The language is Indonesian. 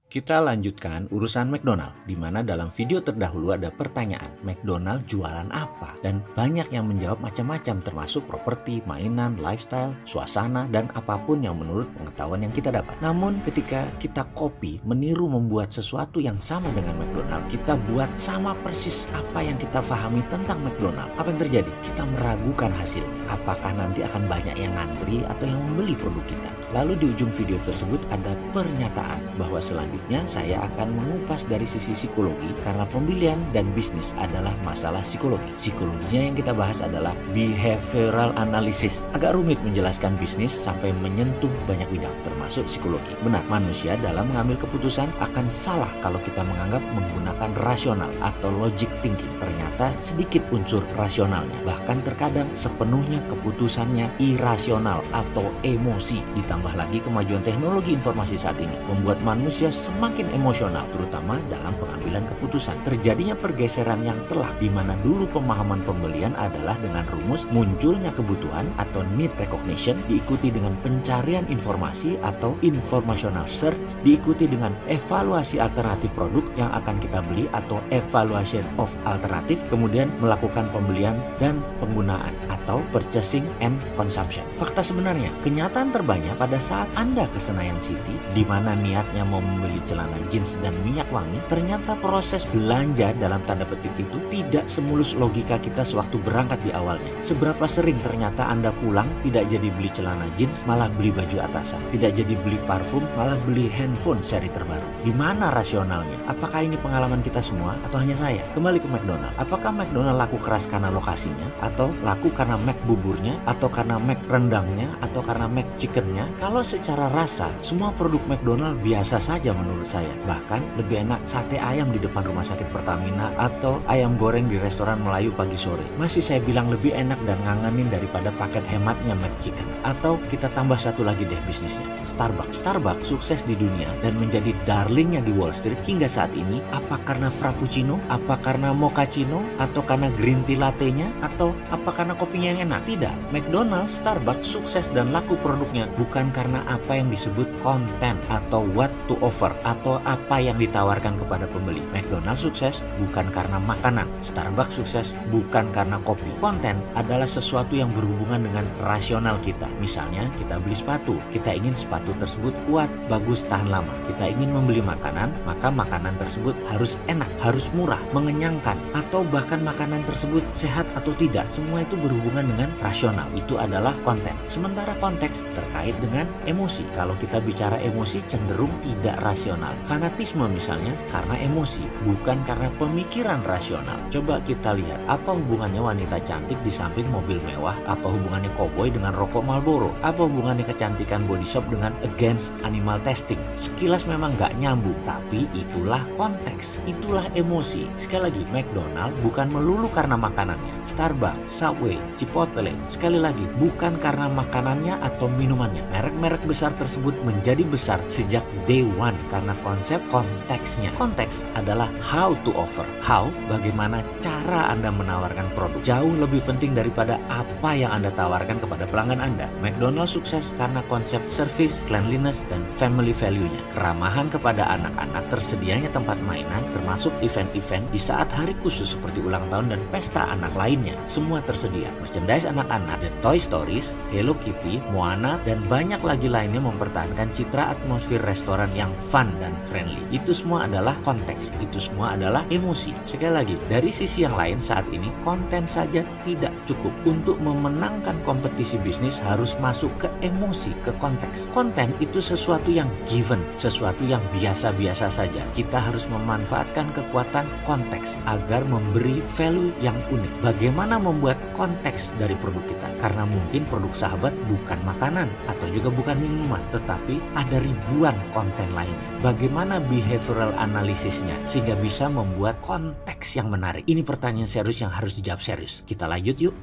Kita lanjutkan urusan McDonald, di mana dalam video terdahulu ada pertanyaan, McDonald jualan apa? Dan banyak yang menjawab macam-macam termasuk properti, mainan, lifestyle, suasana, dan apapun yang menurut pengetahuan yang kita dapat. Namun ketika kita copy, meniru membuat sesuatu yang sama dengan McDonald, kita buat sama persis apa yang kita pahami tentang McDonald. Apa yang terjadi? Kita meragukan hasil. Apakah nanti akan banyak yang ngantri atau yang membeli produk kita? Lalu di ujung video tersebut ada pernyataan bahwa selanjutnya saya akan mengupas dari sisi psikologi karena pembelian dan bisnis adalah masalah psikologi. Psikologinya yang kita bahas adalah behavioral analysis. Agak rumit menjelaskan bisnis sampai menyentuh banyak bidang termasuk psikologi. Benar, manusia dalam mengambil keputusan akan salah kalau kita menganggap menggunakan rasional atau logic thinking. Ternyata sedikit unsur rasionalnya. Bahkan terkadang sepenuhnya keputusannya irasional atau emosi. Ditambah lagi kemajuan teknologi informasi saat ini membuat manusia semakin emosional, terutama dalam pengambilan keputusan. Terjadinya pergeseran yang telak di mana dulu pemahaman pembelian adalah dengan rumus munculnya kebutuhan atau need recognition, diikuti dengan pencarian informasi atau informational search, diikuti dengan evaluasi alternatif produk yang akan kita beli atau evaluation of alternative, kemudian melakukan pembelian dan penggunaan atau purchasing and consumption. Fakta sebenarnya, kenyataan terbanyak pada saat Anda ke Senayan City, di mana niatnya mau membeli celana jeans dan minyak wangi, ternyata proses belanja dalam tanda petik itu tidak semulus logika kita sewaktu berangkat di awalnya. Seberapa sering ternyata Anda pulang tidak jadi beli celana jeans, malah beli baju atasan. Tidak jadi beli parfum, malah beli handphone seri terbaru. Di mana rasionalnya? Apakah ini pengalaman kita semua atau hanya saya? Kembali ke McDonald. Apakah McDonald laku keras karena lokasinya? Atau laku karena Mac buburnya? Atau karena Mac rendangnya? Atau karena Mac chickennya? Kalau secara rasa, semua produk McDonald biasa saja menurut saya. Bahkan lebih enak sate ayam di depan rumah sakit Pertamina atau ayam goreng di restoran Melayu pagi sore. Masih saya bilang lebih enak dan ngangenin daripada paket hematnya McChicken. Atau kita tambah satu lagi deh bisnisnya, Starbucks. Starbucks sukses di dunia dan menjadi darlingnya di Wall Street hingga saat ini. Apa karena frappuccino? Apa karena mochaccino? Atau karena green tea latte-nya? Atau apa karena kopinya yang enak? Tidak. McDonald's, Starbucks sukses dan laku produknya bukan karena apa yang disebut konten atau what to offer atau apa yang ditawarkan kepada pembeli. McDonald's sukses bukan karena makanan. Starbucks sukses bukan karena kopi. Konten adalah sesuatu yang berhubungan dengan rasional kita. Misalnya kita beli sepatu, kita ingin sepatu tersebut kuat, bagus, tahan lama. Kita ingin membeli makanan, maka makanan tersebut harus enak, harus murah, mengenyangkan, atau bahkan makanan tersebut sehat atau tidak. Semua itu berhubungan dengan rasional. Itu adalah konten. Sementara konteks terkait dengan emosi. Kalau kita bicara emosi cenderung tidak rasional. Fanatisme misalnya karena emosi, bukan karena pemikiran rasional. Coba kita lihat, apa hubungannya wanita cantik di samping mobil mewah? Apa hubungannya koboi dengan rokok Marlboro? Apa hubungannya kecantikan body shop dengan against animal testing? Sekilas memang gak nyambung, tapi itulah konteks, itulah emosi. Sekali lagi, McDonald bukan melulu karena makanannya. Starbucks, Subway, Chipotle, sekali lagi, bukan karena makanannya atau minumannya. Merek-merek besar tersebut menjadi besar sejak day one karena konsep konteksnya. Konteks adalah how to offer. How, bagaimana cara Anda menawarkan produk. Jauh lebih penting daripada apa yang Anda tawarkan kepada pelanggan Anda. McDonald's sukses karena konsep service, cleanliness, dan family value-nya. Keramahan kepada anak-anak, tersedianya tempat mainan, termasuk event-event di saat hari khusus seperti ulang tahun dan pesta anak lainnya. Semua tersedia. Merchandise anak-anak, The Toy Stories, Hello Kitty, Moana, dan banyak lagi lainnya mempertahankan citra atmosfer restoran yang fun dan friendly. Itu semua adalah konteks. Itu semua adalah emosi. Sekali lagi, dari sisi yang lain saat ini, konten saja tidak cukup. Untuk memenangkan kompetisi bisnis harus masuk ke emosi, ke konteks. Konten itu sesuatu yang given, sesuatu yang biasa-biasa saja. Kita harus memanfaatkan kekuatan konteks agar memberi value yang unik. Bagaimana membuat konteks dari produk kita? Karena mungkin produk sahabat bukan makanan atau juga bukan minuman, tetapi ada ribuan konten lainnya. Bagaimana behavioral analisisnya sehingga bisa membuat konteks yang menarik? Ini pertanyaan serius yang harus dijawab serius. Kita lanjut yuk.